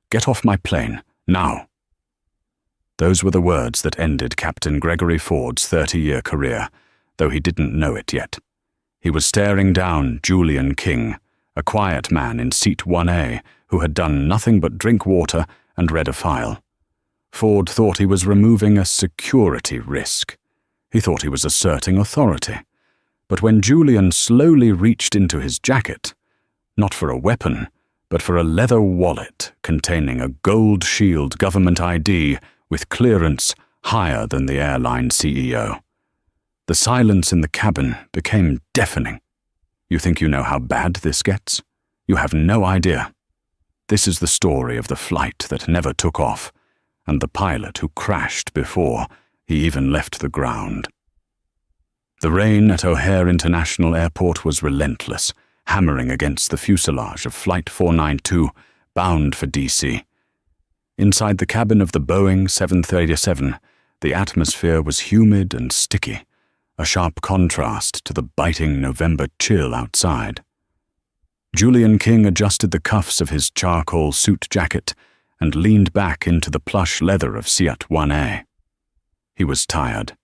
get off my plane, now." Those were the words that ended Captain Gregory Ford's 30-year career, though he didn't know it yet. He was staring down Julian King, a quiet man in seat 1A who had done nothing but drink water and read a file. Ford thought he was removing a security risk. He thought he was asserting authority. But when Julian slowly reached into his jacket, not for a weapon, but for a leather wallet containing a Gold Shield government ID with clearance higher than the airline CEO, the silence in the cabin became deafening. You think you know how bad this gets? You have no idea. This is the story of the flight that never took off, and the pilot who crashed before he even left the ground. The rain at O'Hare International Airport was relentless, hammering against the fuselage of Flight 492, bound for DC. Inside the cabin of the Boeing 737, the atmosphere was humid and sticky, a sharp contrast to the biting November chill outside. Julian King adjusted the cuffs of his charcoal suit jacket and leaned back into the plush leather of Seat 1A. He was tired.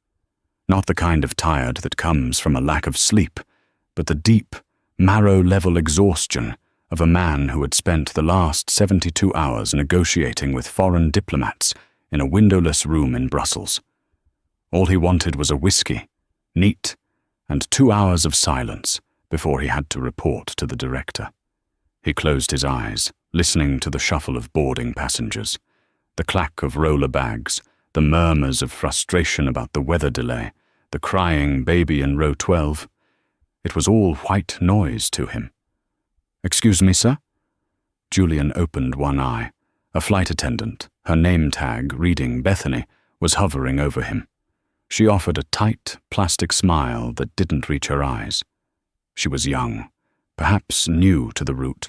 Not the kind of tired that comes from a lack of sleep, but the deep, marrow-level exhaustion of a man who had spent the last 72 hours negotiating with foreign diplomats in a windowless room in Brussels. All he wanted was a whiskey, neat, and 2 hours of silence before he had to report to the director. He closed his eyes, listening to the shuffle of boarding passengers, the clack of roller bags, the murmurs of frustration about the weather delay, the crying baby in row 12. It was all white noise to him. "Excuse me, sir?" Julian opened one eye. A flight attendant, her name tag reading Bethany, was hovering over him. She offered a tight, plastic smile that didn't reach her eyes. She was young, perhaps new to the route,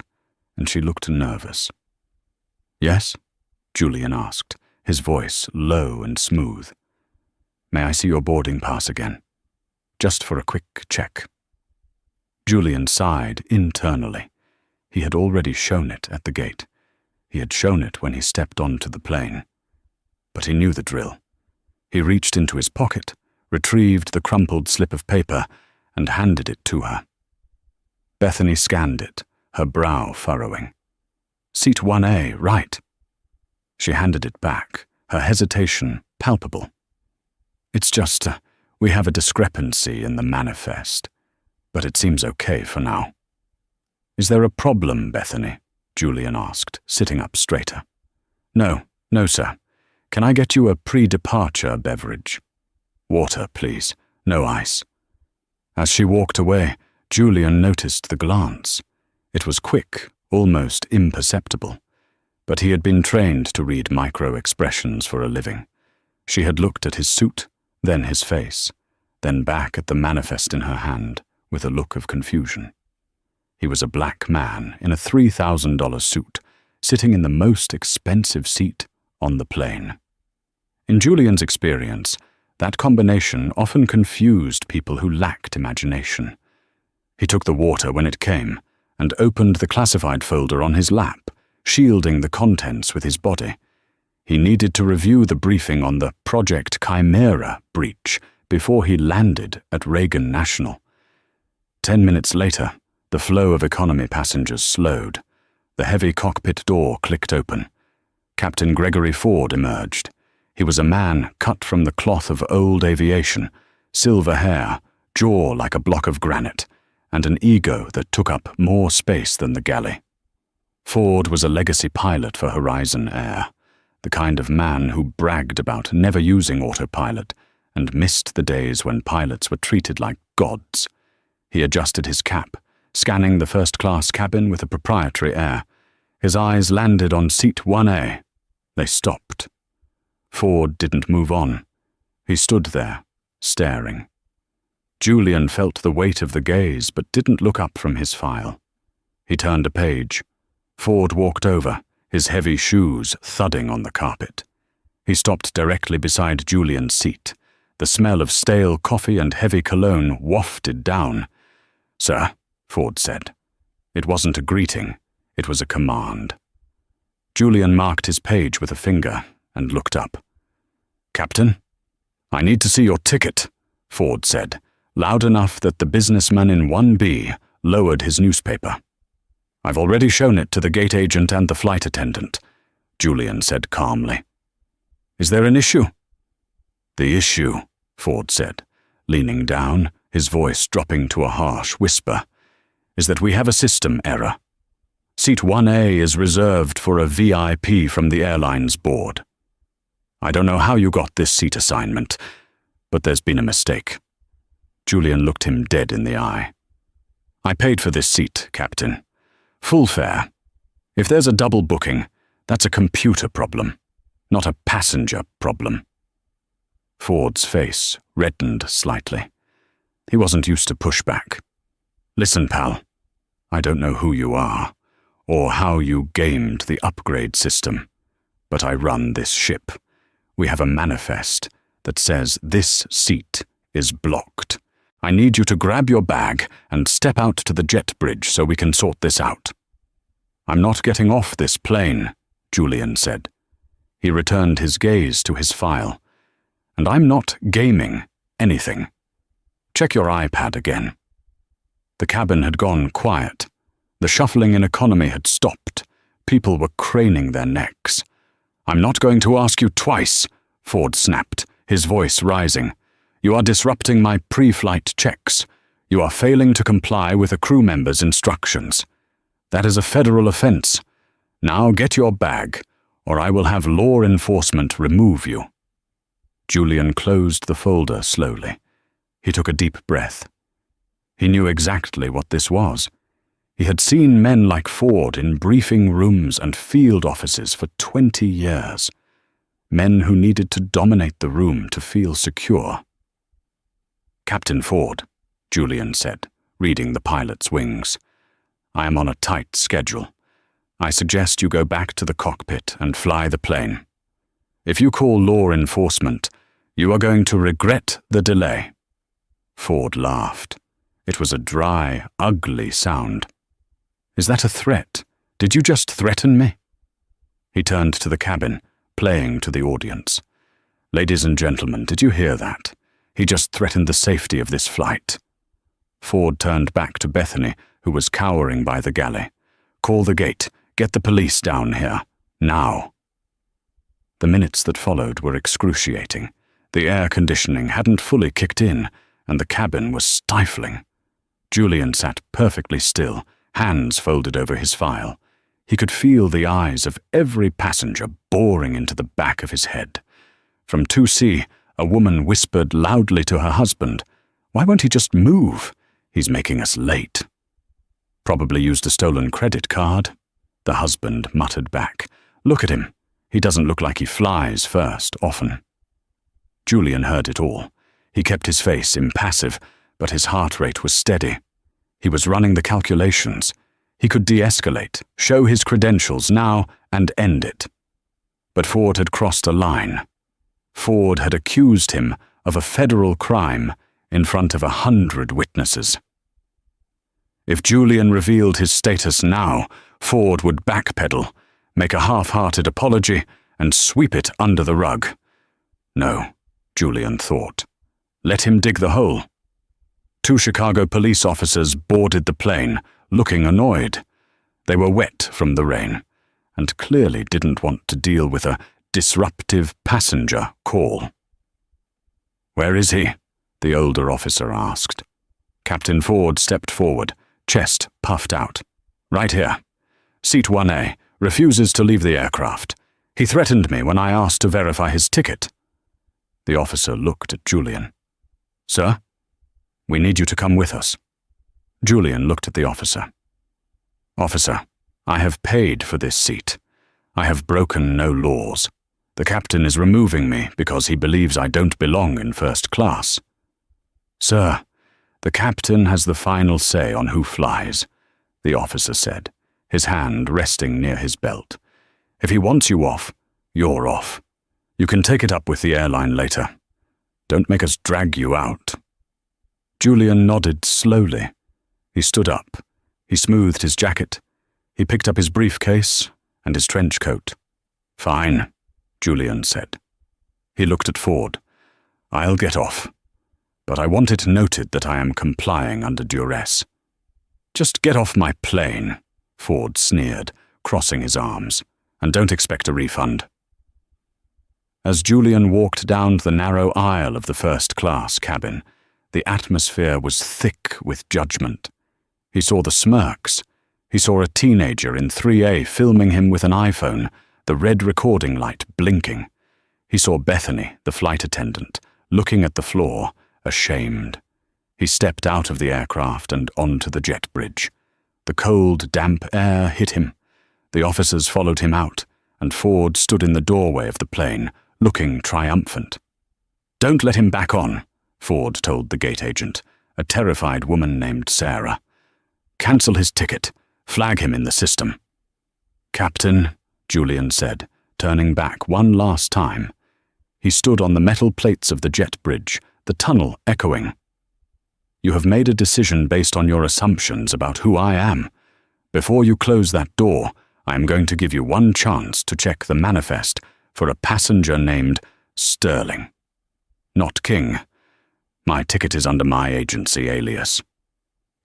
and she looked nervous. "Yes?" Julian asked, his voice low and smooth. "May I see your boarding pass again? Just for a quick check." Julian sighed internally. He had already shown it at the gate. He had shown it when he stepped onto the plane. But he knew the drill. He reached into his pocket, retrieved the crumpled slip of paper, and handed it to her. Bethany scanned it, her brow furrowing. "Seat 1A, right." She handed it back, her hesitation palpable. "It's just, we have a discrepancy in the manifest, but it seems okay for now." "Is there a problem, Bethany?" Julian asked, sitting up straighter. No, sir. Can I get you a pre-departure beverage?" "Water, please. No ice." As she walked away, Julian noticed the glance. It was quick, almost imperceptible. But he had been trained to read micro-expressions for a living. She had looked at his suit, then his face, then back at the manifest in her hand, with a look of confusion. He was a black man in a $3,000 suit, sitting in the most expensive seat on the plane. In Julian's experience, that combination often confused people who lacked imagination. He took the water when it came, and opened the classified folder on his lap, shielding the contents with his body. He needed to review the briefing on the Project Chimera breach before he landed at Reagan National. 10 minutes later, the flow of economy passengers slowed. The heavy cockpit door clicked open. Captain Gregory Ford emerged. He was a man cut from the cloth of old aviation, silver hair, jaw like a block of granite, and an ego that took up more space than the galley. Ford was a legacy pilot for Horizon Air, the kind of man who bragged about never using autopilot and missed the days when pilots were treated like gods. He adjusted his cap, scanning the first-class cabin with a proprietary air. His eyes landed on seat 1A. They stopped. Ford didn't move on. He stood there, staring. Julian felt the weight of the gaze but didn't look up from his file. He turned a page. Ford walked over, his heavy shoes thudding on the carpet. He stopped directly beside Julian's seat. The smell of stale coffee and heavy cologne wafted down. "Sir," Ford said. It wasn't a greeting, it was a command. Julian marked his page with a finger and looked up. "Captain, I need to see your ticket," Ford said, loud enough that the businessman in 1B lowered his newspaper. "I've already shown it to the gate agent and the flight attendant," Julian said calmly. "Is there an issue?" "The issue," Ford said, leaning down, his voice dropping to a harsh whisper, "is that we have a system error. Seat 1A is reserved for a VIP from the airline's board. I don't know how you got this seat assignment, but there's been a mistake." Julian looked him dead in the eye. "I paid for this seat, Captain. Full fare. If there's a double booking, that's a computer problem, not a passenger problem." Ford's face reddened slightly. He wasn't used to pushback. "Listen, pal, I don't know who you are, or how you gamed the upgrade system, but I run this ship. We have a manifest that says this seat is blocked. I need you to grab your bag and step out to the jet bridge so we can sort this out." "I'm not getting off this plane," Julian said. He returned his gaze to his file. "And I'm not gaming anything. Check your iPad again." The cabin had gone quiet. The shuffling in economy had stopped. People were craning their necks. "I'm not going to ask you twice," Ford snapped, his voice rising. "You are disrupting my pre-flight checks. You are failing to comply with a crew member's instructions. That is a federal offense. Now get your bag, or I will have law enforcement remove you." Julian closed the folder slowly. He took a deep breath. He knew exactly what this was. He had seen men like Ford in briefing rooms and field offices for 20 years. Men who needed to dominate the room to feel secure. "Captain Ford," Julian said, reading the pilot's wings, "I am on a tight schedule. I suggest you go back to the cockpit and fly the plane. If you call law enforcement, you are going to regret the delay." Ford laughed. It was a dry, ugly sound. "Is that a threat? Did you just threaten me?" He turned to the cabin, playing to the audience. "Ladies and gentlemen, did you hear that? He just threatened the safety of this flight." Ford turned back to Bethany, who was cowering by the galley. "Call the gate. Get the police down here. Now." The minutes that followed were excruciating. The air conditioning hadn't fully kicked in, and the cabin was stifling. Julian sat perfectly still, hands folded over his file. He could feel the eyes of every passenger boring into the back of his head. From 2C, a woman whispered loudly to her husband, "Why won't he just move? He's making us late." "Probably used a stolen credit card," the husband muttered back. "Look at him. He doesn't look like he flies first, often." Julian heard it all. He kept his face impassive, but his heart rate was steady. He was running the calculations. He could de-escalate, show his credentials now, and end it. But Ford had crossed a line. Ford had accused him of a federal crime in front of 100 witnesses. If Julian revealed his status now, Ford would backpedal, make a half-hearted apology, and sweep it under the rug. No, Julian thought. Let him dig the hole. 2 Chicago police officers boarded the plane, looking annoyed. They were wet from the rain, and clearly didn't want to deal with a disruptive passenger call. "Where is he?" the older officer asked. Captain Ford stepped forward, chest puffed out. "Right here. Seat 1A, refuses to leave the aircraft. He threatened me when I asked to verify his ticket." The officer looked at Julian. "Sir, we need you to come with us." Julian looked at the officer. "Officer, I have paid for this seat. I have broken no laws. The captain is removing me because he believes I don't belong in first class." "Sir, the captain has the final say on who flies," the officer said, his hand resting near his belt. "If he wants you off, you're off. You can take it up with the airline later. Don't make us drag you out." Julian nodded slowly. He stood up. He smoothed his jacket. He picked up his briefcase and his trench coat. "Fine," Julian said. He looked at Ford. "I'll get off, but I want it noted that I am complying under duress." "Just get off my plane," Ford sneered, crossing his arms, "and don't expect a refund." As Julian walked down the narrow aisle of the first-class cabin, the atmosphere was thick with judgment. He saw the smirks. He saw a teenager in 3A filming him with an iPhone, the red recording light blinking. He saw Bethany, the flight attendant, looking at the floor, ashamed. He stepped out of the aircraft and onto the jet bridge. The cold, damp air hit him. The officers followed him out, and Ford stood in the doorway of the plane, looking triumphant. "Don't let him back on," Ford told the gate agent, a terrified woman named Sarah. "Cancel his ticket. Flag him in the system." "Captain," Julian said, turning back one last time. He stood on the metal plates of the jet bridge, the tunnel echoing. "You have made a decision based on your assumptions about who I am. Before you close that door, I am going to give you one chance to check the manifest for a passenger named Sterling. Not King. My ticket is under my agency alias."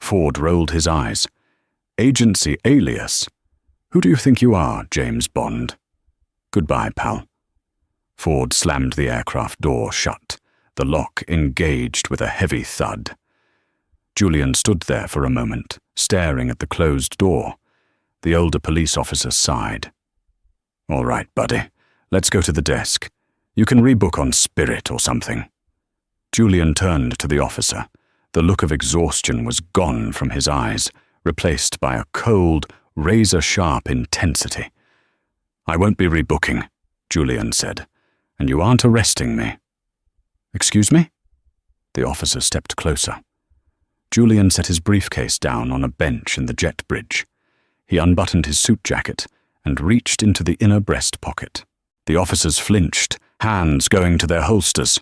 Ford rolled his eyes. "Agency alias? Who do you think you are, James Bond? Goodbye, pal." Ford slammed the aircraft door shut, the lock engaged with a heavy thud. Julian stood there for a moment, staring at the closed door. The older police officer sighed. "All right, buddy. Let's go to the desk. You can rebook on Spirit or something." Julian turned to the officer. The look of exhaustion was gone from his eyes, replaced by a cold, razor-sharp intensity. "I won't be rebooking," Julian said, "and you aren't arresting me." "Excuse me?" The officer stepped closer. Julian set his briefcase down on a bench in the jet bridge. He unbuttoned his suit jacket and reached into the inner breast pocket. The officers flinched, hands going to their holsters.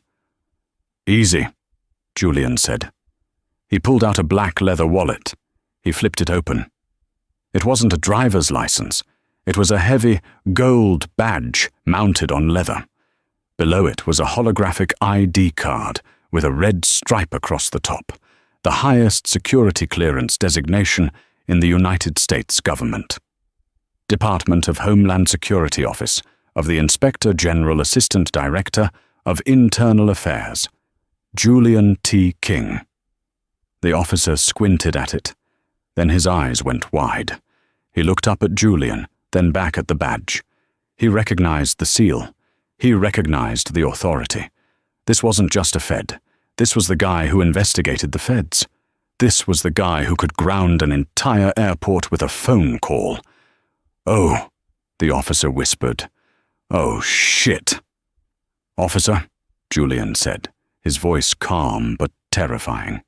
"Easy," Julian said. He pulled out a black leather wallet. He flipped it open. It wasn't a driver's license. It was a heavy gold badge mounted on leather. Below it was a holographic ID card with a red stripe across the top, the highest security clearance designation in the United States government. Department of Homeland Security Office of the Inspector General Assistant Director of Internal Affairs, Julian T. King. The officer squinted at it. Then his eyes went wide. He looked up at Julian, then back at the badge. He recognized the seal. He recognized the authority. This wasn't just a Fed. This was the guy who investigated the Feds. This was the guy who could ground an entire airport with a phone call. "Oh," the officer whispered. "Oh, shit." "Officer," Julian said, his voice calm but terrifying.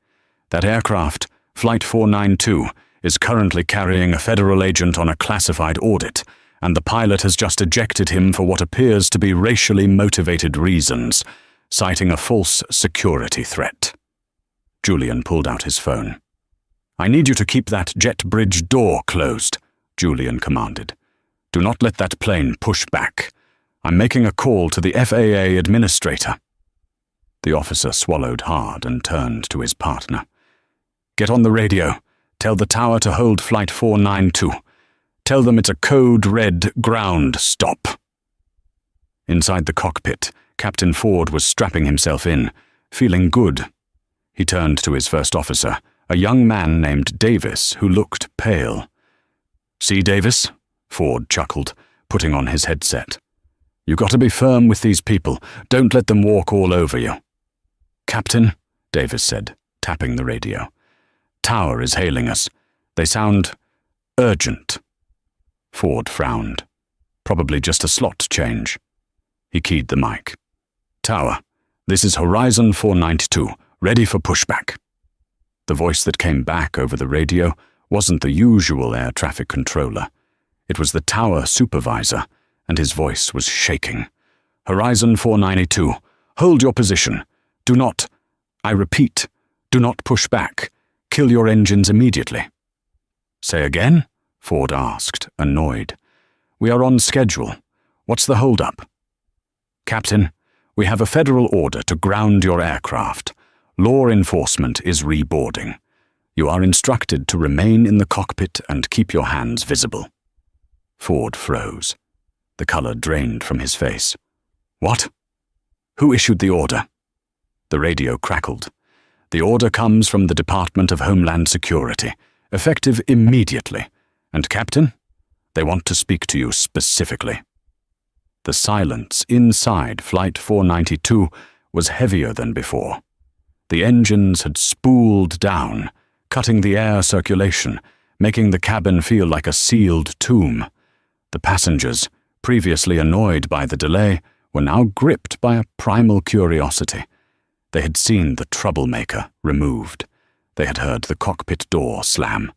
"That aircraft, Flight 492, is currently carrying a federal agent on a classified audit, and the pilot has just ejected him for what appears to be racially motivated reasons, citing a false security threat." Julian pulled out his phone. "I need you to keep that jet bridge door closed," Julian commanded. "Do not let that plane push back. I'm making a call to the FAA administrator." The officer swallowed hard and turned to his partner. "Get on the radio. Tell the tower to hold Flight 492. Tell them it's a code red ground stop." Inside the cockpit, Captain Ford was strapping himself in, feeling good. He turned to his first officer, a young man named Davis who looked pale. "See, Davis?" Ford chuckled, putting on his headset. "You got to be firm with these people. Don't let them walk all over you." "Captain," Davis said, tapping the radio. "Tower is hailing us. They sound urgent." Ford frowned. Probably just a slot change. He keyed the mic. "Tower, this is Horizon 492, ready for pushback." The voice that came back over the radio wasn't the usual air traffic controller. It was the tower supervisor, and his voice was shaking. "Horizon 492, hold your position. Do not, I repeat, do not push back. Kill your engines immediately." "Say again?" Ford asked, annoyed. We are on schedule. What's the hold-up? Captain, we have a federal order to ground your aircraft. Law enforcement is reboarding. You are instructed to remain in the cockpit and keep your hands visible. Ford froze. The color drained from his face. What? Who issued the order? The radio crackled. The order comes from the Department of Homeland Security, effective immediately. And, Captain, they want to speak to you specifically. The silence inside Flight 492 was heavier than before. The engines had spooled down, cutting the air circulation, making the cabin feel like a sealed tomb. The passengers, previously annoyed by the delay, were now gripped by a primal curiosity. They had seen the troublemaker removed. They had heard the cockpit door slam.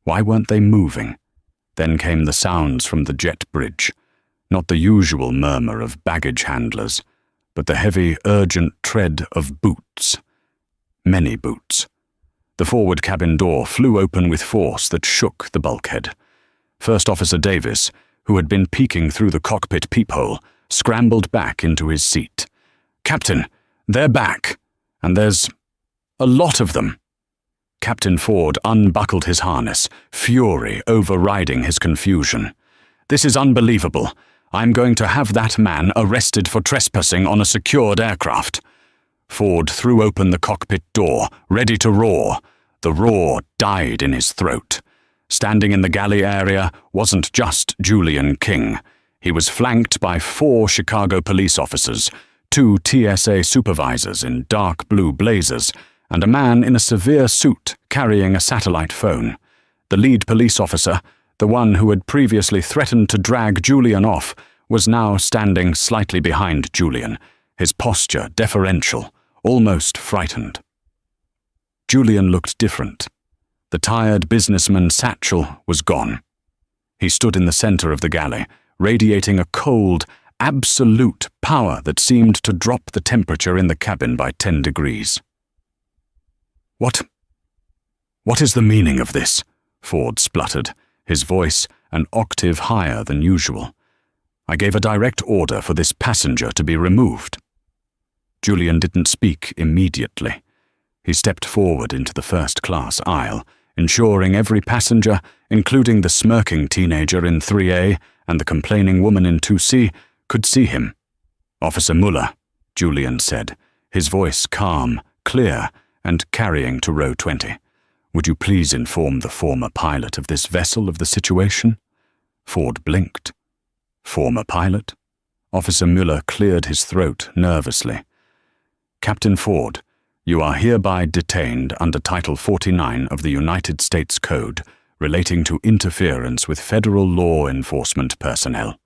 Why weren't they moving? Then came the sounds from the jet bridge. Not the usual murmur of baggage handlers, but the heavy, urgent tread of boots. Many boots. The forward cabin door flew open with force that shook the bulkhead. First Officer Davis, who had been peeking through the cockpit peephole, scrambled back into his seat. Captain, they're back, and there's a lot of them. Captain Ford unbuckled his harness, fury overriding his confusion. This is unbelievable. I'm going to have that man arrested for trespassing on a secured aircraft. Ford threw open the cockpit door, ready to roar. The roar died in his throat. Standing in the galley area wasn't just Julian King. He was flanked by 4 Chicago police officers, 2 TSA supervisors in dark blue blazers, and a man in a severe suit carrying a satellite phone. The lead police officer, the one who had previously threatened to drag Julian off, was now standing slightly behind Julian, his posture deferential, almost frightened. Julian looked different. The tired businessman satchel was gone. He stood in the center of the galley, radiating a cold, absolute power that seemed to drop the temperature in the cabin by 10 degrees. What is the meaning of this? Ford spluttered, his voice an octave higher than usual. I gave a direct order for this passenger to be removed. Julian didn't speak immediately. He stepped forward into the first-class aisle, ensuring every passenger, including the smirking teenager in 3A and the complaining woman in 2C, could see him. Officer Muller, Julian said, his voice calm, clear, and carrying to row 20. Would you please inform the former pilot of this vessel of the situation? Ford blinked. Former pilot? Officer Muller cleared his throat nervously. Captain Ford, you are hereby detained under Title 49 of the United States Code relating to interference with federal law enforcement personnel.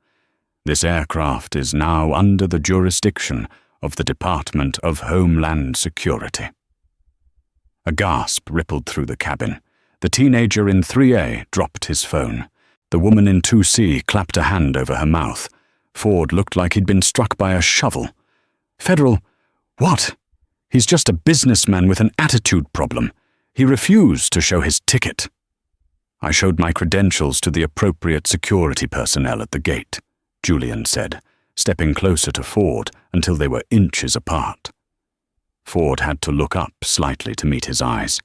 This aircraft is now under the jurisdiction of the Department of Homeland Security. A gasp rippled through the cabin. The teenager in 3A dropped his phone. The woman in 2C clapped a hand over her mouth. Ford looked like he'd been struck by a shovel. Federal? What? He's just a businessman with an attitude problem. He refused to show his ticket. I showed my credentials to the appropriate security personnel at the gate, Julian said, stepping closer to Ford until they were inches apart. Ford had to look up slightly to meet his eyes.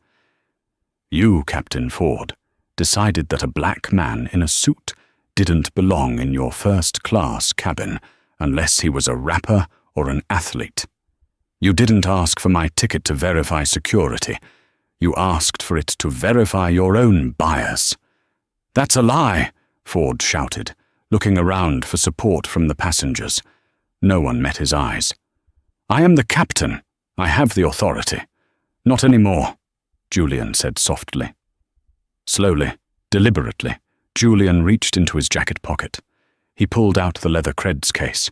You, Captain Ford, decided that a black man in a suit didn't belong in your first-class cabin unless he was a rapper or an athlete. You didn't ask for my ticket to verify security. You asked for it to verify your own bias. That's a lie, Ford shouted, looking around for support from the passengers. No one met his eyes. I am the captain. I have the authority. Not anymore, Julian said softly. Slowly, deliberately, Julian reached into his jacket pocket. He pulled out the leather creds case.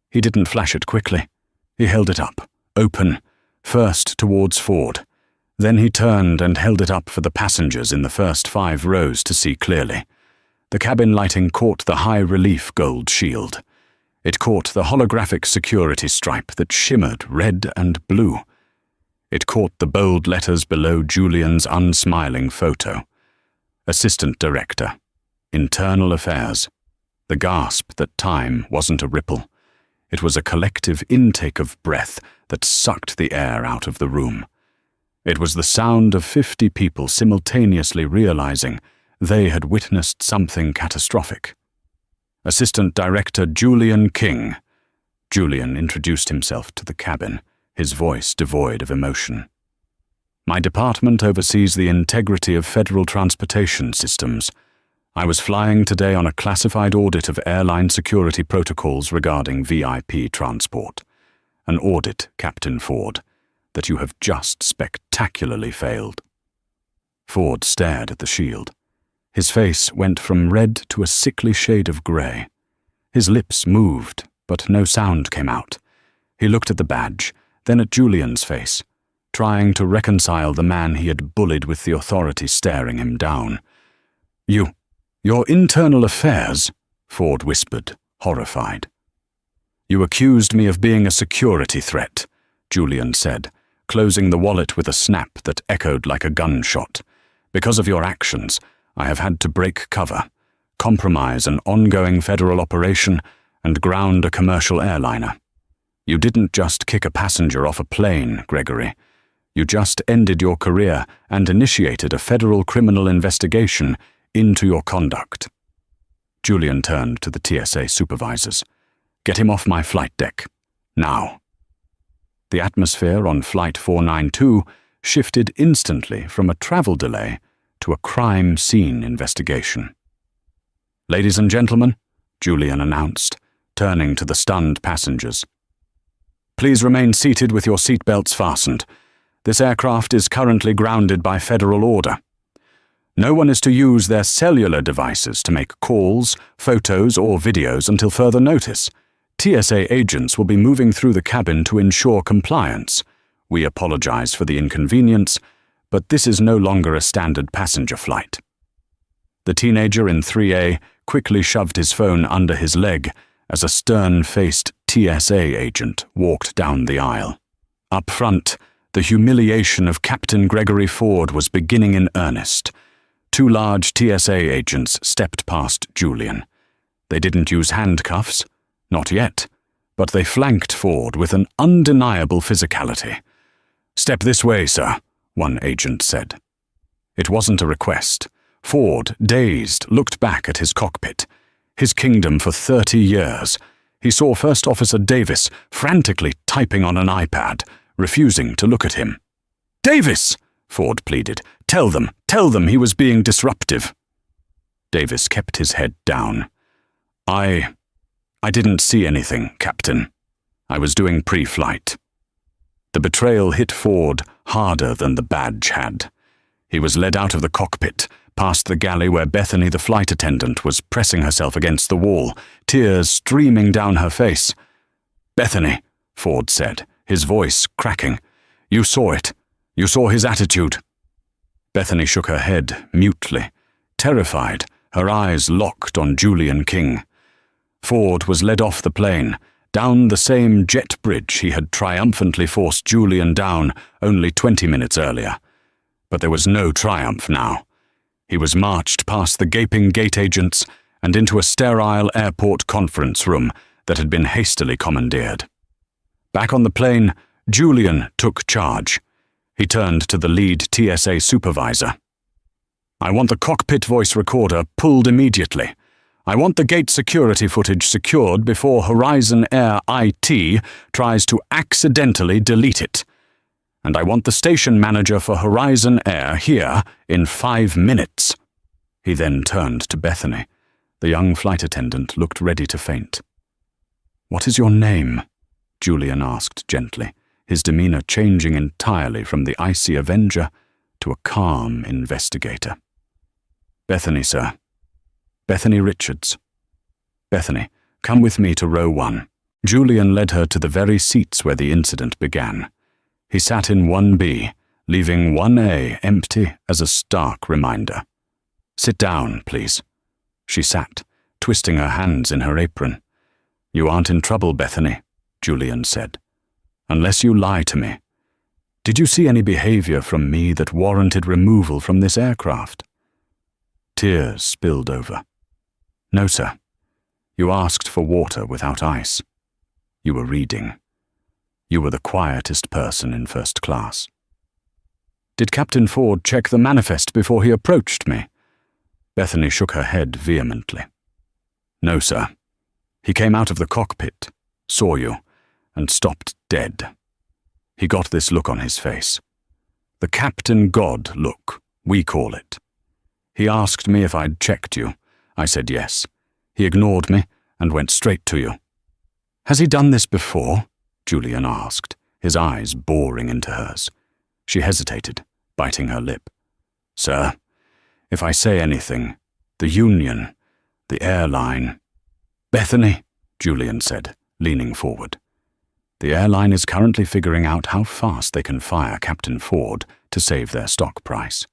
He didn't flash it quickly. He held it up, open, first towards Ford. Then he turned and held it up for the passengers in the first 5 rows to see clearly. The cabin lighting caught the high-relief gold shield. It caught the holographic security stripe that shimmered red and blue. It caught the bold letters below Julian's unsmiling photo. Assistant Director, Internal Affairs, The gasp that time wasn't a ripple. It was a collective intake of breath that sucked the air out of the room. It was the sound of 50 people simultaneously realizing they had witnessed something catastrophic. Assistant Director Julian King. Julian introduced himself to the cabin, his voice devoid of emotion. My department oversees the integrity of federal transportation systems. I was flying today on a classified audit of airline security protocols regarding VIP transport. An audit, Captain Ford, that you have just spectacularly failed. Ford stared at the shield. His face went from red to a sickly shade of grey. His lips moved, but no sound came out. He looked at the badge, then at Julian's face, trying to reconcile the man he had bullied with the authority staring him down. Your internal affairs, Ford whispered, horrified. You accused me of being a security threat, Julian said, closing the wallet with a snap that echoed like a gunshot. Because of your actions, I have had to break cover, compromise an ongoing federal operation, and ground a commercial airliner. You didn't just kick a passenger off a plane, Gregory. You just ended your career and initiated a federal criminal investigation into your conduct. Julian turned to the TSA supervisors. Get him off my flight deck. Now. The atmosphere on Flight 492 shifted instantly from a travel delay to a crime scene investigation. Ladies and gentlemen, Julian announced, turning to the stunned passengers. Please remain seated with your seatbelts fastened. This aircraft is currently grounded by federal order. No one is to use their cellular devices to make calls, photos, or videos until further notice. TSA agents will be moving through the cabin to ensure compliance. We apologize for the inconvenience, but this is no longer a standard passenger flight. The teenager in 3A quickly shoved his phone under his leg as a stern-faced TSA agent walked down the aisle. Up front, the humiliation of Captain Gregory Ford was beginning in earnest. 2 large TSA agents stepped past Julian. They didn't use handcuffs, not yet, but they flanked Ford with an undeniable physicality. Step this way, sir, one agent said. It wasn't a request. Ford, dazed, looked back at his cockpit. His kingdom for 30 years. He saw First Officer Davis frantically typing on an iPad, refusing to look at him. Davis, Ford pleaded. Tell them he was being disruptive. Davis kept his head down. I didn't see anything, Captain. I was doing pre-flight. The betrayal hit Ford harder than the badge had. He was led out of the cockpit, past the galley where Bethany, the flight attendant, was pressing herself against the wall, tears streaming down her face. Bethany, Ford said, his voice cracking. You saw it. You saw his attitude. Bethany shook her head mutely, terrified, her eyes locked on Julian King. Ford was led off the plane, down the same jet bridge he had triumphantly forced Julian down only 20 minutes earlier. But there was no triumph now. He was marched past the gaping gate agents and into a sterile airport conference room that had been hastily commandeered. Back on the plane, Julian took charge. He turned to the lead TSA supervisor. I want the cockpit voice recorder pulled immediately. I want the gate security footage secured before Horizon Air IT tries to accidentally delete it. And I want the station manager for Horizon Air here in 5 minutes. He then turned to Bethany. The young flight attendant looked ready to faint. What is your name? Julian asked gently, his demeanor changing entirely from the icy avenger to a calm investigator. Bethany, sir. Bethany Richards. Bethany, come with me to row 1. Julian led her to the very seats where the incident began. He sat in 1B, leaving 1A empty as a stark reminder. Sit down, please. She sat, twisting her hands in her apron. You aren't in trouble, Bethany, Julian said. Unless you lie to me. Did you see any behavior from me that warranted removal from this aircraft? Tears spilled over. No, sir. You asked for water without ice. You were reading. You were the quietest person in first class. Did Captain Ford check the manifest before he approached me? Bethany shook her head vehemently. No, sir. He came out of the cockpit, saw you, and stopped dead. He got this look on his face. The Captain God look, we call it. He asked me if I'd checked you. I said yes. He ignored me and went straight to you. Has he done this before? Julian asked, his eyes boring into hers. She hesitated, biting her lip. Sir, if I say anything, the Union, the airline... Bethany, Julian said, leaning forward. The airline is currently figuring out how fast they can fire Captain Ford to save their stock price.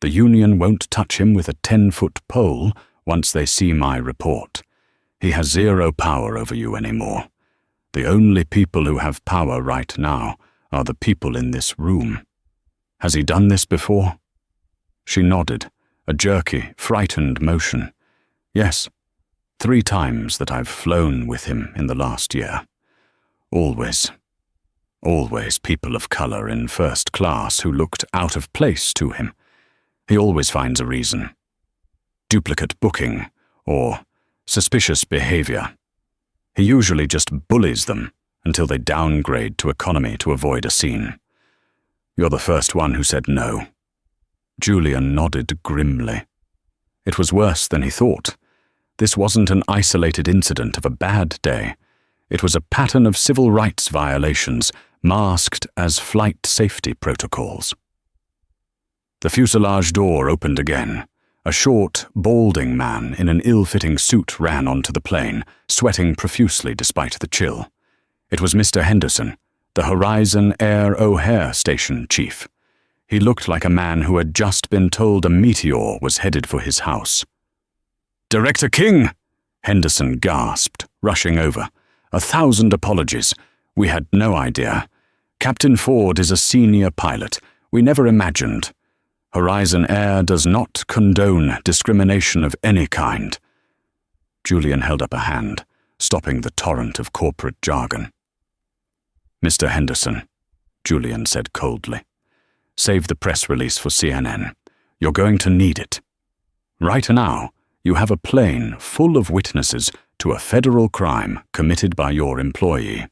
The Union won't touch him with a 10-foot pole once they see my report. He has zero power over you anymore. The only people who have power right now are the people in this room. Has he done this before? She nodded, a jerky, frightened motion. Yes, 3 times that I've flown with him in the last year. Always people of color in first class who looked out of place to him. He always finds a reason. Duplicate booking, or suspicious behavior. He usually just bullies them until they downgrade to economy to avoid a scene. You're the first one who said no. Julian nodded grimly. It was worse than he thought. This wasn't an isolated incident of a bad day. It was a pattern of civil rights violations masked as flight safety protocols. The fuselage door opened again. A short, balding man in an ill-fitting suit ran onto the plane, sweating profusely despite the chill. It was Mr. Henderson, the Horizon Air O'Hare station chief. He looked like a man who had just been told a meteor was headed for his house. "Director King!" Henderson gasped, rushing over. "1,000 apologies. We had no idea. Captain Ford is a senior pilot. We never imagined. Horizon Air does not condone discrimination of any kind." Julian held up a hand, stopping the torrent of corporate jargon. "Mr. Henderson," Julian said coldly, "save the press release for CNN. You're going to need it. Right now, you have a plane full of witnesses to a federal crime committed by your employee.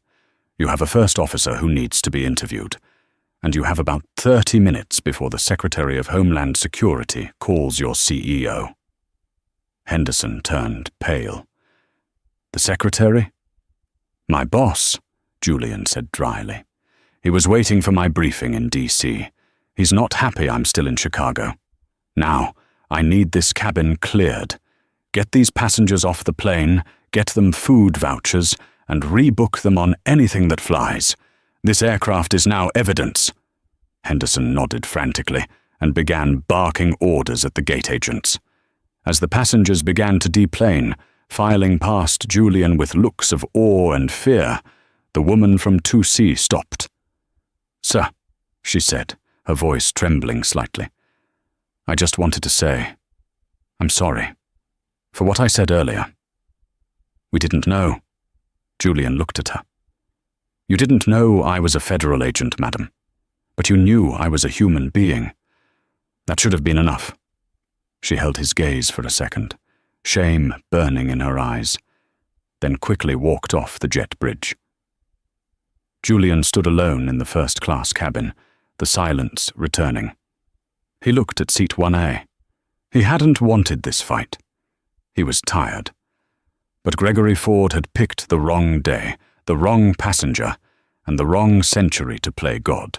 You have a first officer who needs to be interviewed, and you have about 30 minutes before the Secretary of Homeland Security calls your CEO. Henderson turned pale. "The Secretary?" "My boss," Julian said dryly. "He was waiting for my briefing in D.C. He's not happy I'm still in Chicago. Now, I need this cabin cleared. Get these passengers off the plane, get them food vouchers, and rebook them on anything that flies. This aircraft is now evidence." Henderson nodded frantically and began barking orders at the gate agents. As the passengers began to deplane, filing past Julian with looks of awe and fear, the woman from 2C stopped. "Sir," she said, her voice trembling slightly, "I just wanted to say, I'm sorry for what I said earlier." "We didn't know." Julian looked at her. "You didn't know I was a federal agent, madam, but you knew I was a human being. That should have been enough." She held his gaze for a second, shame burning in her eyes, then quickly walked off the jet bridge. Julian stood alone in the first-class cabin, the silence returning. He looked at seat 1A. He hadn't wanted this fight. He was tired. But Gregory Ford had picked the wrong day, the wrong passenger, and the wrong century to play God.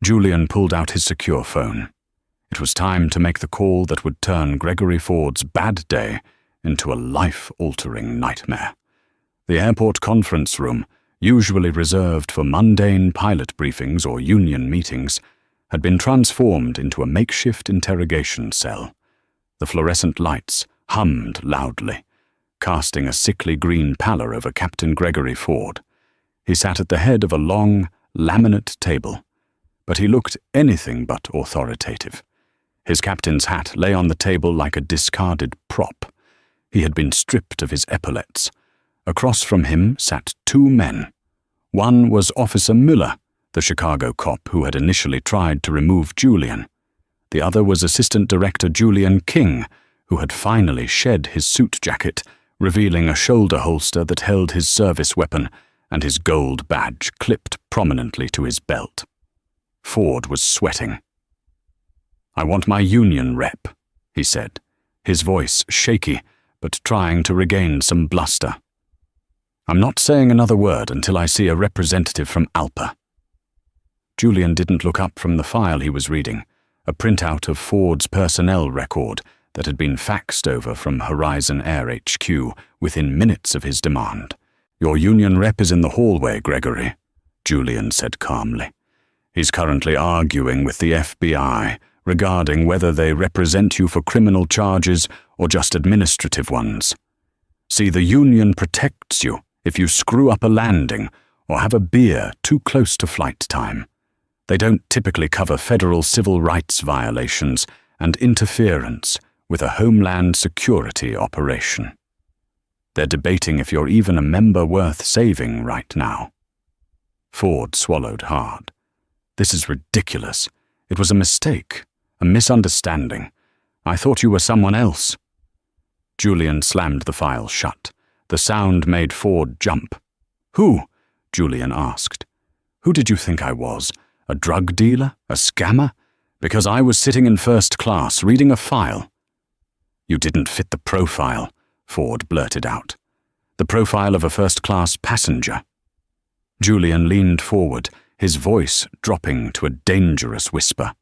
Julian pulled out his secure phone. It was time to make the call that would turn Gregory Ford's bad day into a life-altering nightmare. The airport conference room, usually reserved for mundane pilot briefings or union meetings, had been transformed into a makeshift interrogation cell. The fluorescent lights hummed loudly, casting a sickly green pallor over Captain Gregory Ford. He sat at the head of a long, laminate table, but he looked anything but authoritative. His captain's hat lay on the table like a discarded prop. He had been stripped of his epaulets. Across from him sat two men. One was Officer Miller, the Chicago cop who had initially tried to remove Julian. The other was Assistant Director Julian King, who had finally shed his suit jacket, revealing a shoulder holster that held his service weapon and his gold badge clipped prominently to his belt. Ford was sweating. "I want my union rep," he said, his voice shaky, but trying to regain some bluster. "I'm not saying another word until I see a representative from ALPA." Julian didn't look up from the file he was reading, a printout of Ford's personnel record that had been faxed over from Horizon Air HQ within minutes of his demand. "Your union rep is in the hallway, Gregory," Julian said calmly. "He's currently arguing with the FBI regarding whether they represent you for criminal charges or just administrative ones. See, the union protects you if you screw up a landing or have a beer too close to flight time. They don't typically cover federal civil rights violations and interference with a homeland security operation. They're debating if you're even a member worth saving right now." Ford swallowed hard. "This is ridiculous. It was a mistake, a misunderstanding. I thought you were someone else." Julian slammed the file shut. The sound made Ford jump. "Who?" Julian asked. "Who did you think I was? A drug dealer? A scammer? Because I was sitting in first class reading a file." "You didn't fit the profile," Ford blurted out. "The profile of a first-class passenger." Julian leaned forward, his voice dropping to a dangerous whisper.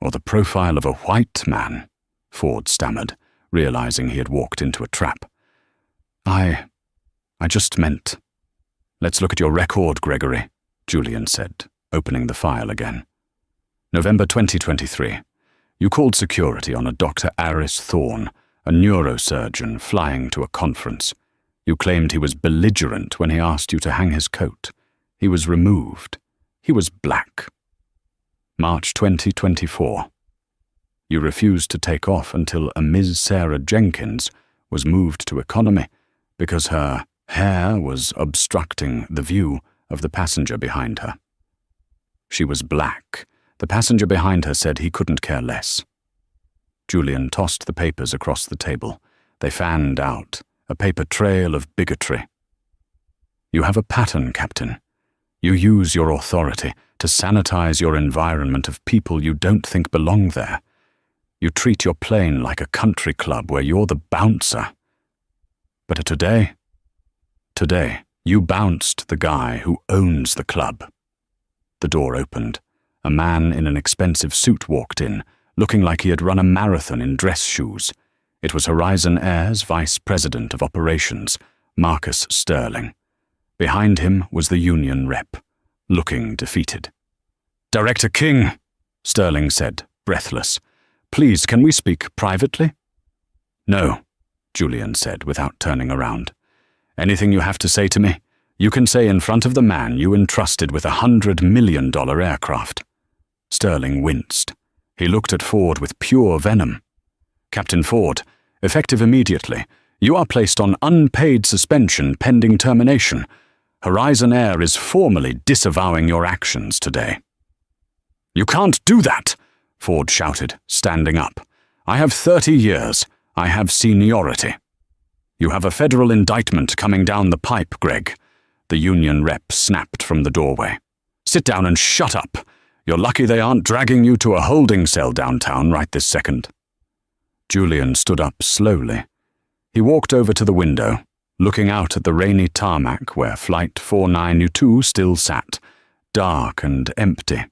"Or the profile of a white man," Ford stammered, realizing he had walked into a trap. I just meant—" "Let's look at your record, Gregory," Julian said, opening the file again. "November 2023. You called security on a Dr. Aris Thorne, a neurosurgeon flying to a conference. You claimed he was belligerent when he asked you to hang his coat. He was removed. He was black. March 2024. You refused to take off until a Ms. Sarah Jenkins was moved to economy because her hair was obstructing the view of the passenger behind her. She was black. The passenger behind her said he couldn't care less." Julian tossed the papers across the table. They fanned out, a paper trail of bigotry. "You have a pattern, Captain. You use your authority to sanitize your environment of people you don't think belong there. You treat your plane like a country club where you're the bouncer. But today, you bounced the guy who owns the club." The door opened. A man in an expensive suit walked in, looking like he had run a marathon in dress shoes. It was Horizon Air's Vice President of Operations, Marcus Sterling. Behind him was the union rep, looking defeated. "Director King," Sterling said, breathless. "Please, can we speak privately?" "No," Julian said without turning around. "Anything you have to say to me, you can say in front of the man you entrusted with $100 million aircraft." Sterling winced. He looked at Ford with pure venom. "Captain Ford, effective immediately, you are placed on unpaid suspension pending termination. Horizon Air is formally disavowing your actions today." "You can't do that!" Ford shouted, standing up. "I have 30 years. I have seniority." "You have a federal indictment coming down the pipe, Greg," the union rep snapped from the doorway. "Sit down and shut up. You're lucky they aren't dragging you to a holding cell downtown right this second." Julian stood up slowly. He walked over to the window, looking out at the rainy tarmac where Flight 49U2 still sat, dark and empty.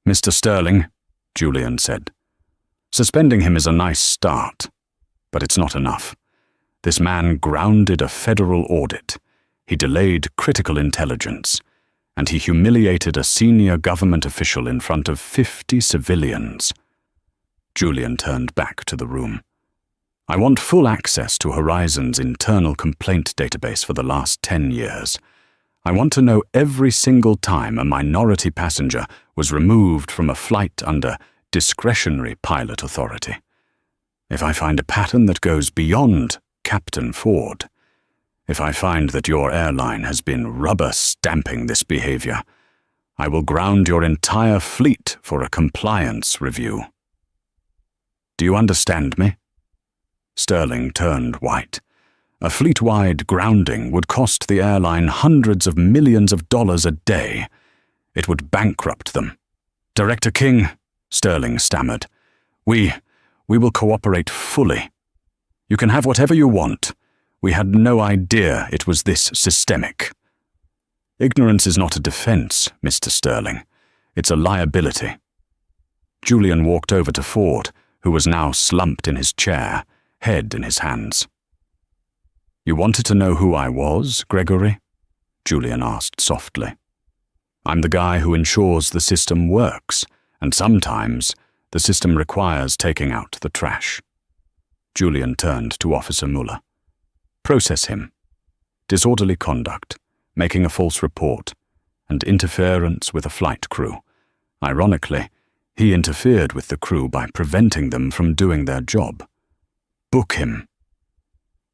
"Mr. Sterling," Julian said. "Suspending him is a nice start, but it's not enough. This man grounded a federal audit. He delayed critical intelligence, and he humiliated a senior government official in front of 50 civilians." Julian turned back to the room. "I want full access to Horizon's internal complaint database for the last 10 years. I want to know every single time a minority passenger was removed from a flight under discretionary pilot authority. If I find a pattern that goes beyond Captain Ford, if I find that your airline has been rubber-stamping this behavior, I will ground your entire fleet for a compliance review. Do you understand me?" Sterling turned white. A fleet-wide grounding would cost the airline hundreds of millions of dollars a day. It would bankrupt them. "Director King," Sterling stammered, We will cooperate fully. You can have whatever you want. We had no idea it was this systemic." "Ignorance is not a defense, Mr. Sterling. It's a liability." Julian walked over to Ford, who was now slumped in his chair, head in his hands. "You wanted to know who I was, Gregory?" Julian asked softly. "I'm the guy who ensures the system works, and sometimes the system requires taking out the trash." Julian turned to Officer Muller. "Process him. Disorderly conduct, making a false report, and interference with a flight crew. Ironically, he interfered with the crew by preventing them from doing their job. Book him."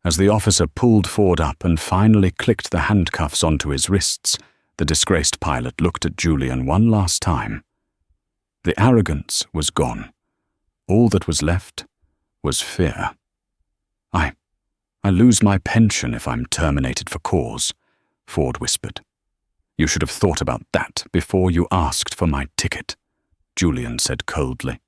As the officer pulled Ford up and finally clicked the handcuffs onto his wrists, the disgraced pilot looked at Julian one last time. The arrogance was gone. All that was left was fear. I lose my pension if I'm terminated for cause," Ford whispered. "You should have thought about that before you asked for my ticket," Julian said coldly.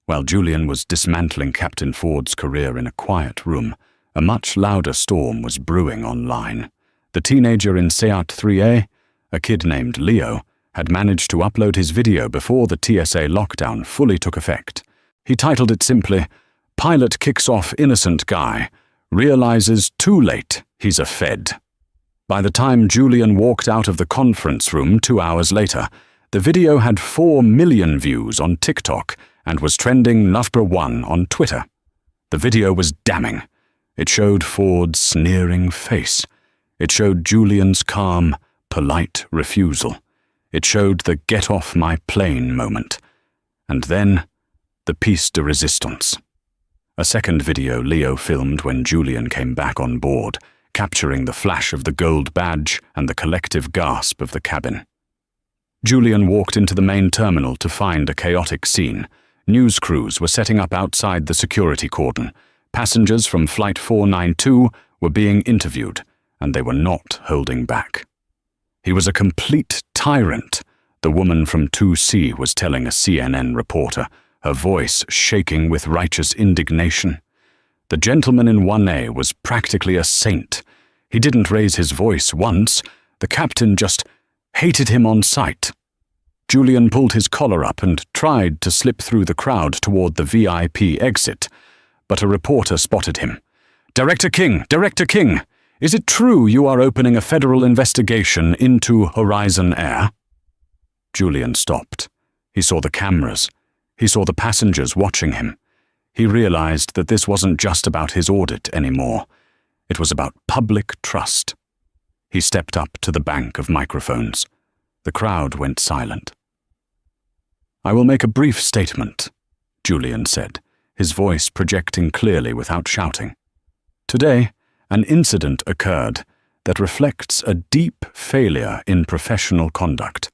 While Julian was dismantling Captain Ford's career in a quiet room, a much louder storm was brewing online. The teenager in Seat 3A, a kid named Leo, had managed to upload his video before the TSA lockdown fully took effect. He titled it simply, "Pilot Kicks Off Innocent Guy, Realizes Too Late He's a Fed." By the time Julian walked out of the conference room 2 hours later, the video had 4 million views on TikTok and was trending #1 on Twitter. The video was damning. It showed Ford's sneering face. It showed Julian's calm, polite refusal. It showed the get-off-my-plane moment. And then, the piece de resistance. A second video Leo filmed when Julian came back on board, capturing the flash of the gold badge and the collective gasp of the cabin. Julian walked into the main terminal to find a chaotic scene. News crews were setting up outside the security cordon. Passengers from Flight 492 were being interviewed, and they were not holding back. "He was a complete tyrant," the woman from 2C was telling a CNN reporter, her voice shaking with righteous indignation. "The gentleman in 1A was practically a saint. He didn't raise his voice once. The captain just hated him on sight." Julian pulled his collar up and tried to slip through the crowd toward the VIP exit, but a reporter spotted him. Director King, is it true you are opening a federal investigation into Horizon Air?" Julian stopped. He saw the cameras. He saw the passengers watching him. He realized that this wasn't just about his audit anymore. It was about public trust. He stepped up to the bank of microphones. The crowd went silent. "I will make a brief statement," Julian said, his voice projecting clearly without shouting. "Today, an incident occurred that reflects a deep failure in professional conduct.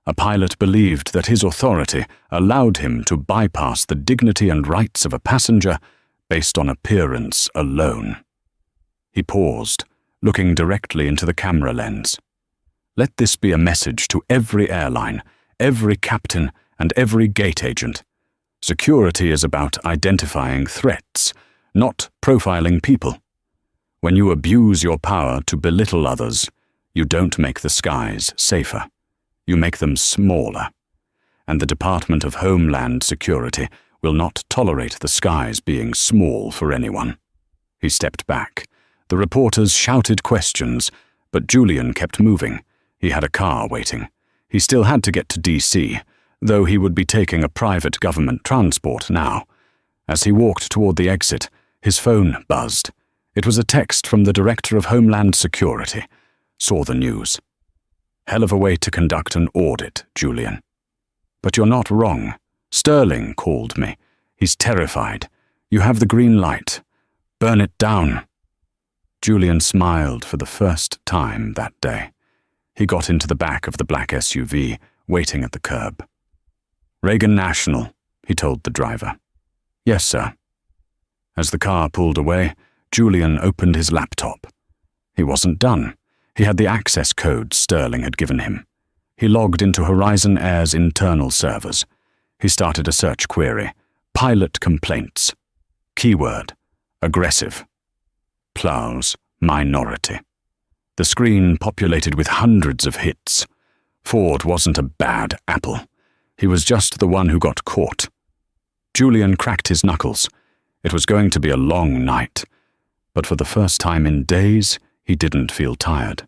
A pilot believed that his authority allowed him to bypass the dignity and rights of a passenger based on appearance alone." He paused, looking directly into the camera lens. "Let this be a message to every airline, every captain, and every gate agent. Security is about identifying threats, not profiling people. When you abuse your power to belittle others, you don't make the skies safer. You make them smaller. And the Department of Homeland Security will not tolerate the skies being small for anyone." He stepped back. The reporters shouted questions, but Julian kept moving. He had a car waiting. He still had to get to DC, though he would be taking a private government transport now. As he walked toward the exit, his phone buzzed. It was a text from the Director of Homeland Security. Saw the news. "Hell of a way to conduct an audit, Julian. But you're not wrong. Sterling called me. He's terrified. You have the green light. Burn it down." Julian smiled for the first time that day. He got into the back of the black SUV, waiting at the curb. "Reagan National," he told the driver. "Yes, sir." As the car pulled away, Julian opened his laptop. He wasn't done. He had the access code Sterling had given him. He logged into Horizon Air's internal servers. He started a search query. Pilot complaints. Keyword: aggressive. Ploughs, minority. The screen populated with hundreds of hits. Ford wasn't a bad apple. He was just the one who got caught. Julian cracked his knuckles. It was going to be a long night. But for the first time in days, he didn't feel tired.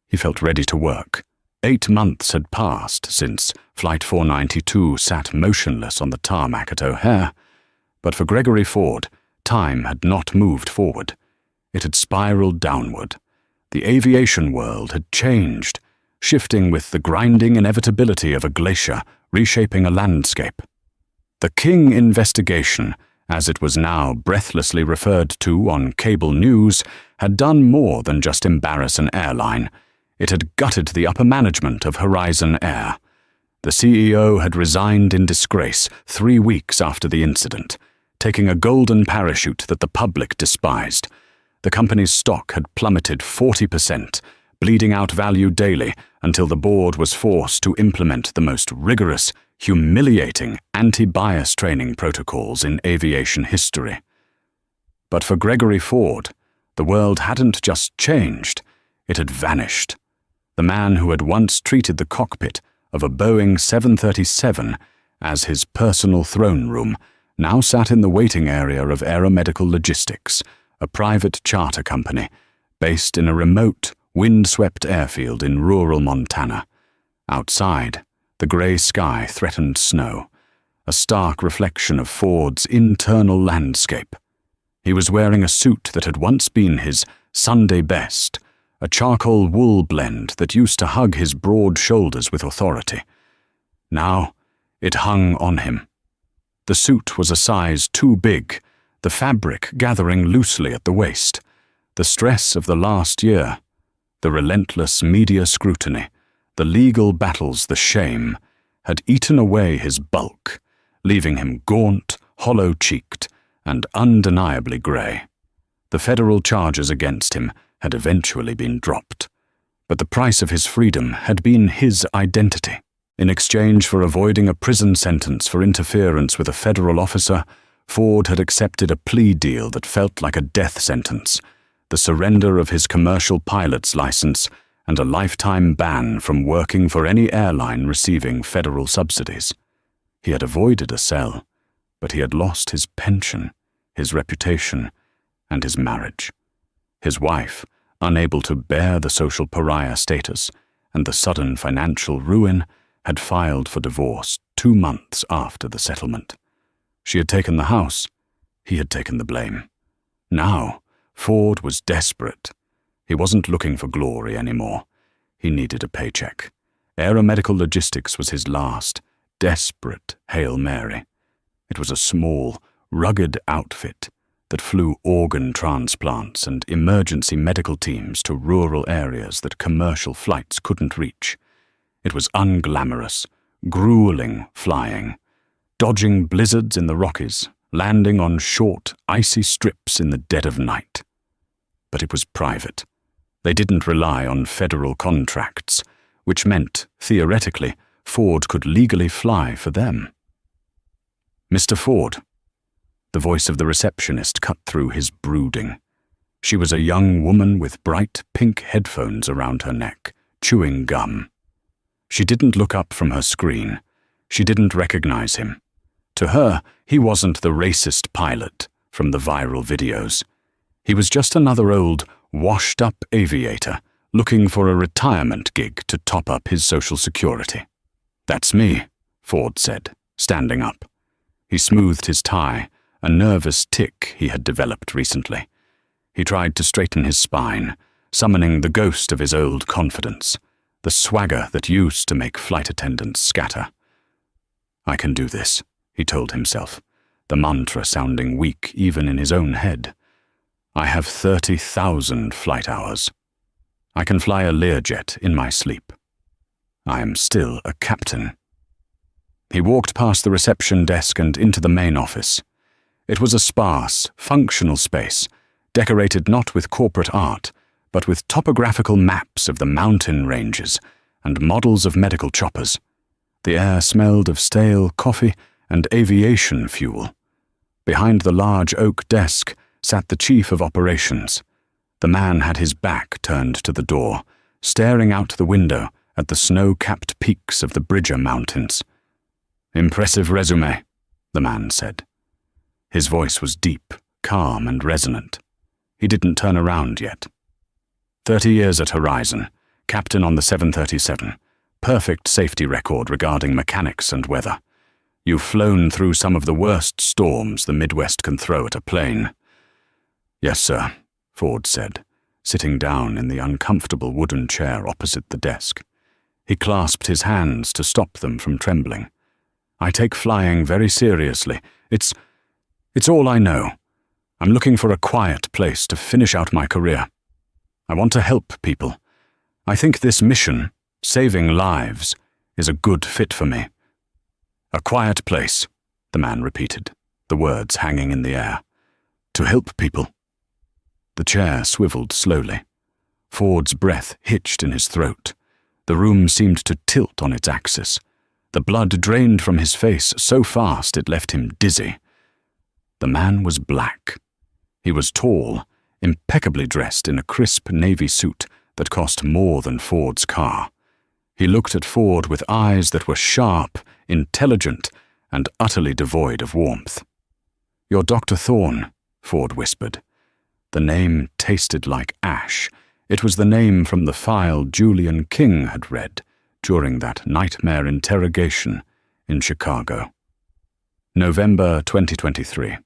He felt ready to work. 8 months had passed since Flight 492 sat motionless on the tarmac at O'Hare. But for Gregory Ford, time had not moved forward. It had spiraled downward. The aviation world had changed, shifting with the grinding inevitability of a glacier reshaping a landscape. The King investigation, as it was now breathlessly referred to on cable news, had done more than just embarrass an airline. It had gutted the upper management of Horizon Air. The CEO had resigned in disgrace 3 weeks after the incident, taking a golden parachute that the public despised. The company's stock had plummeted 40%, bleeding out value daily until the board was forced to implement the most rigorous, humiliating anti-bias training protocols in aviation history. But for Gregory Ford, the world hadn't just changed, it had vanished. The man who had once treated the cockpit of a Boeing 737 as his personal throne room now sat in the waiting area of Aeromedical Logistics, a private charter company based in a remote, wind-swept airfield in rural Montana. Outside, the grey sky threatened snow, a stark reflection of Ford's internal landscape. He was wearing a suit that had once been his Sunday best, a charcoal wool blend that used to hug his broad shoulders with authority. Now, it hung on him. The suit was a size too big, the fabric gathering loosely at the waist. The stress of the last year, the relentless media scrutiny, the legal battles, the shame, had eaten away his bulk, leaving him gaunt, hollow-cheeked, and undeniably grey. The federal charges against him had eventually been dropped, but the price of his freedom had been his identity. In exchange for avoiding a prison sentence for interference with a federal officer, Ford had accepted a plea deal that felt like a death sentence, the surrender of his commercial pilot's license, and a lifetime ban from working for any airline receiving federal subsidies. He had avoided a cell, but he had lost his pension, his reputation, and his marriage. His wife, unable to bear the social pariah status and the sudden financial ruin, had filed for divorce 2 months after the settlement. She had taken the house. He had taken the blame. Now, Ford was desperate. He wasn't looking for glory anymore. He needed a paycheck. Aeromedical Logistics was his last, desperate Hail Mary. It was a small, rugged outfit that flew organ transplants and emergency medical teams to rural areas that commercial flights couldn't reach. It was unglamorous, grueling flying, dodging blizzards in the Rockies, landing on short, icy strips in the dead of night. But it was private. They didn't rely on federal contracts, which meant, theoretically, Ford could legally fly for them. "Mr. Ford." The voice of the receptionist cut through his brooding. She was a young woman with bright pink headphones around her neck, chewing gum. She didn't look up from her screen. She didn't recognize him. To her, he wasn't the racist pilot from the viral videos. He was just another old, washed-up aviator looking for a retirement gig to top up his Social Security. "That's me," Ford said, standing up. He smoothed his tie, a nervous tic he had developed recently. He tried to straighten his spine, summoning the ghost of his old confidence, the swagger that used to make flight attendants scatter. "I can do this," he told himself. the mantra sounding weak even in his own head. I have 30,000 flight hours. I can fly a Learjet in my sleep. I am still a captain. He walked past the reception desk and into the main office. It was a sparse, functional space, decorated not with corporate art, but with topographical maps of the mountain ranges and models of medical choppers. The air smelled of stale coffee and aviation fuel. Behind the large oak desk sat the chief of operations. The man had his back turned to the door, staring out the window at the snow-capped peaks of the Bridger Mountains. "Impressive resume," the man said. His voice was deep, calm, and resonant. He didn't turn around yet. 30 years at Horizon, captain on the 737, perfect safety record regarding mechanics and weather. You've flown through some of the worst storms the Midwest can throw at a plane. "Yes, sir," Ford said, sitting down in the uncomfortable wooden chair opposite the desk. He clasped his hands to stop them from trembling. "I take flying very seriously. It's all I know. I'm looking for a quiet place to finish out my career. I want to help people. I think this mission, saving lives, is a good fit for me." "A quiet place," the man repeated, the words hanging in the air. "To help people." The chair swiveled slowly. Ford's breath hitched in his throat. The room seemed to tilt on its axis. The blood drained from his face so fast it left him dizzy. The man was black. He was tall, impeccably dressed in a crisp navy suit that cost more than Ford's car. He looked at Ford with eyes that were sharp, intelligent, and utterly devoid of warmth. "You're Dr. Thorne," Ford whispered. The name tasted like ash. It was the name from the file Julian King had read during that nightmare interrogation in Chicago. November 2023.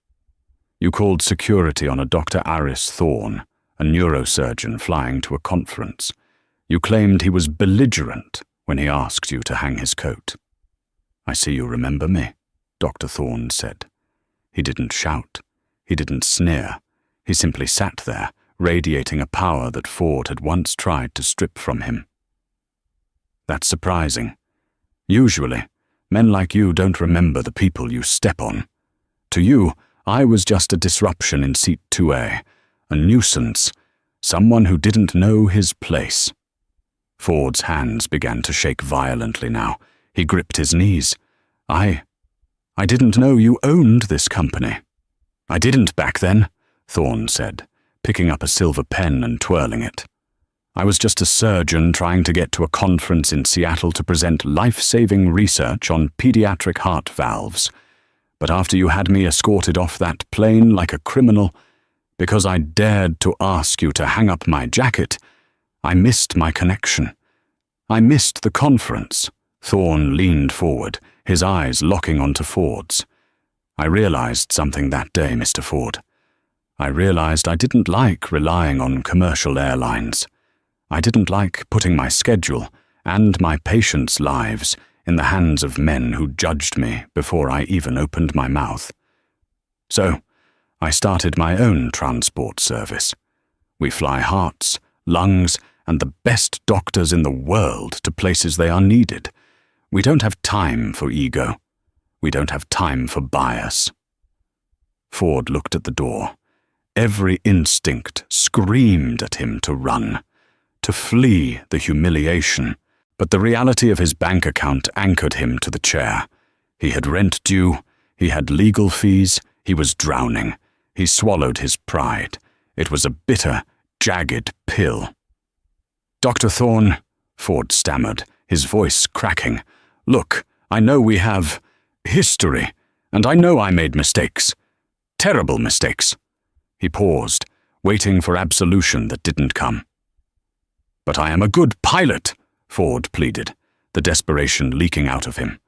You called security on a Dr. Aris Thorne, a neurosurgeon flying to a conference. You claimed he was belligerent when he asked you to hang his coat. "I see you remember me," Dr. Thorne said. He didn't shout. He didn't sneer. He simply sat there, radiating a power that Ford had once tried to strip from him. "That's surprising. Usually, men like you don't remember the people you step on. To you, I was just a disruption in Seat 2A, a nuisance, someone who didn't know his place." Ford's hands began to shake violently now. He gripped his knees. I didn't know you owned this company." "I didn't back then," Thorne said, picking up a silver pen and twirling it. "I was just a surgeon trying to get to a conference in Seattle to present life-saving research on pediatric heart valves. But after you had me escorted off that plane like a criminal, because I dared to ask you to hang up my jacket, I missed my connection. I missed the conference." Thorne leaned forward, his eyes locking onto Ford's. "I realized something that day, Mr. Ford. I realized I didn't like relying on commercial airlines. I didn't like putting my schedule and my patients' lives in the hands of men who judged me before I even opened my mouth. So, I started my own transport service. We fly hearts, lungs, and the best doctors in the world to places they are needed. We don't have time for ego. We don't have time for bias." Ford looked at the door. Every instinct screamed at him to run, to flee the humiliation. But the reality of his bank account anchored him to the chair. He had rent due, he had legal fees, he was drowning. He swallowed his pride. It was a bitter, jagged pill. "Dr. Thorne," Ford stammered, his voice cracking. "Look, I know we have history, and I know I made mistakes. Terrible mistakes." He paused, waiting for absolution that didn't come. "But I am a good pilot," Ford pleaded, the desperation leaking out of him.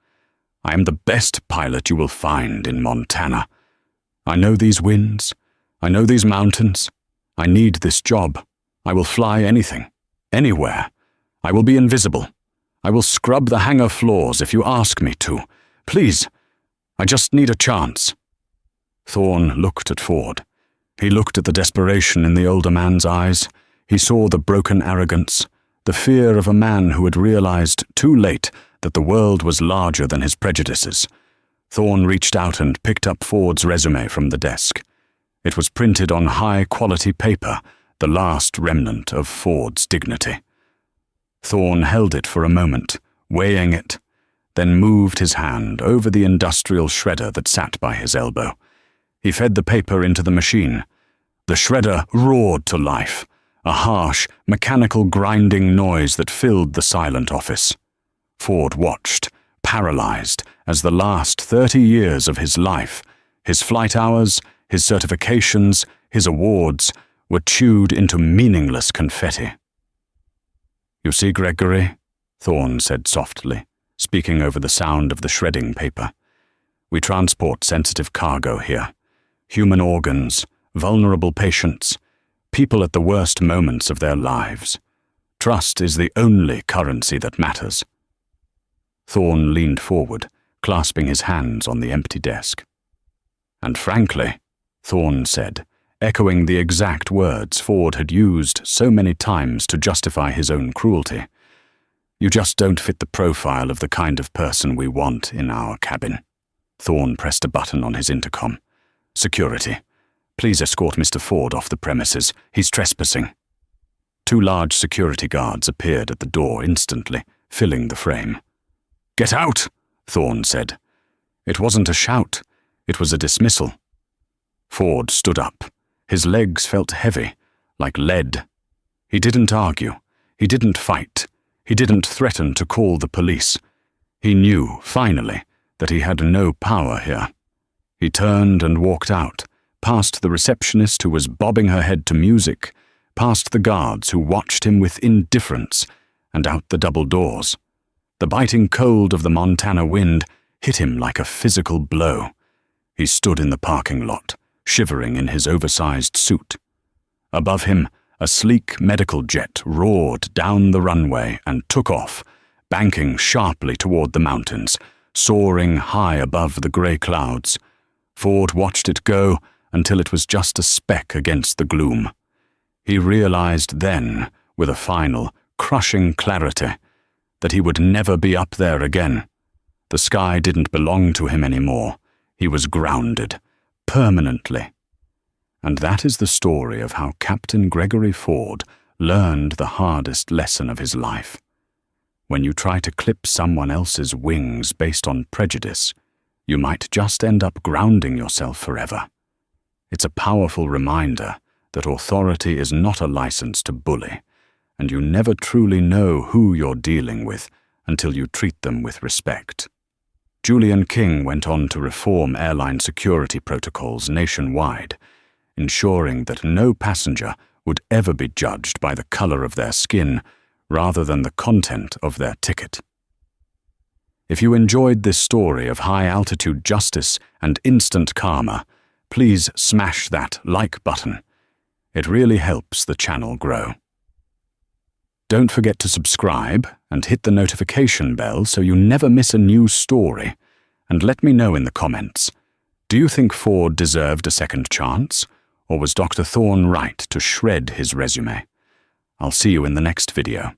"I am the best pilot you will find in Montana. I know these winds. I know these mountains. I need this job. I will fly anything, anywhere. I will be invisible. I will scrub the hangar floors if you ask me to. Please, I just need a chance." Thorne looked at Ford. He looked at the desperation in the older man's eyes. He saw the broken arrogance, the fear of a man who had realized too late that the world was larger than his prejudices. Thorne reached out and picked up Ford's resume from the desk. It was printed on high-quality paper, the last remnant of Ford's dignity. Thorne held it for a moment, weighing it, then moved his hand over the industrial shredder that sat by his elbow. He fed the paper into the machine. The shredder roared to life, a harsh, mechanical grinding noise that filled the silent office. Ford watched, paralyzed, as the last 30 years of his life, his flight hours, his certifications, his awards, were chewed into meaningless confetti. "You see, Gregory," Thorne said softly, speaking over the sound of the shredding paper. "We transport sensitive cargo here. Human organs, vulnerable patients, people at the worst moments of their lives. Trust is the only currency that matters." Thorne leaned forward, clasping his hands on the empty desk. "And frankly," Thorne said, echoing the exact words Ford had used so many times to justify his own cruelty, "you just don't fit the profile of the kind of person we want in our cabin." Thorne pressed a button on his intercom. "Security. Please escort Mr. Ford off the premises. He's trespassing." 2 large security guards appeared at the door instantly, filling the frame. "Get out!" Thorne said. It wasn't a shout. It was a dismissal. Ford stood up. His legs felt heavy, like lead. He didn't argue. He didn't fight. He didn't threaten to call the police. He knew, finally, that he had no power here. He turned and walked out, past the receptionist who was bobbing her head to music, past the guards who watched him with indifference, and out the double doors. The biting cold of the Montana wind hit him like a physical blow. He stood in the parking lot, shivering in his oversized suit. Above him, a sleek medical jet roared down the runway and took off, banking sharply toward the mountains, soaring high above the grey clouds. Ford watched it go until it was just a speck against the gloom. He realized then, with a final, crushing clarity, that he would never be up there again. The sky didn't belong to him anymore. He was grounded, permanently. And that is the story of how Captain Gregory Ford learned the hardest lesson of his life. When you try to clip someone else's wings based on prejudice, you might just end up grounding yourself forever. It's a powerful reminder that authority is not a license to bully, and you never truly know who you're dealing with until you treat them with respect. Julian King went on to reform airline security protocols nationwide, ensuring that no passenger would ever be judged by the color of their skin rather than the content of their ticket. If you enjoyed this story of high-altitude justice and instant karma, please smash that like button. It really helps the channel grow. Don't forget to subscribe and hit the notification bell so you never miss a new story. And let me know in the comments, do you think Ford deserved a second chance, or was Dr. Thorne right to shred his resume? I'll see you in the next video.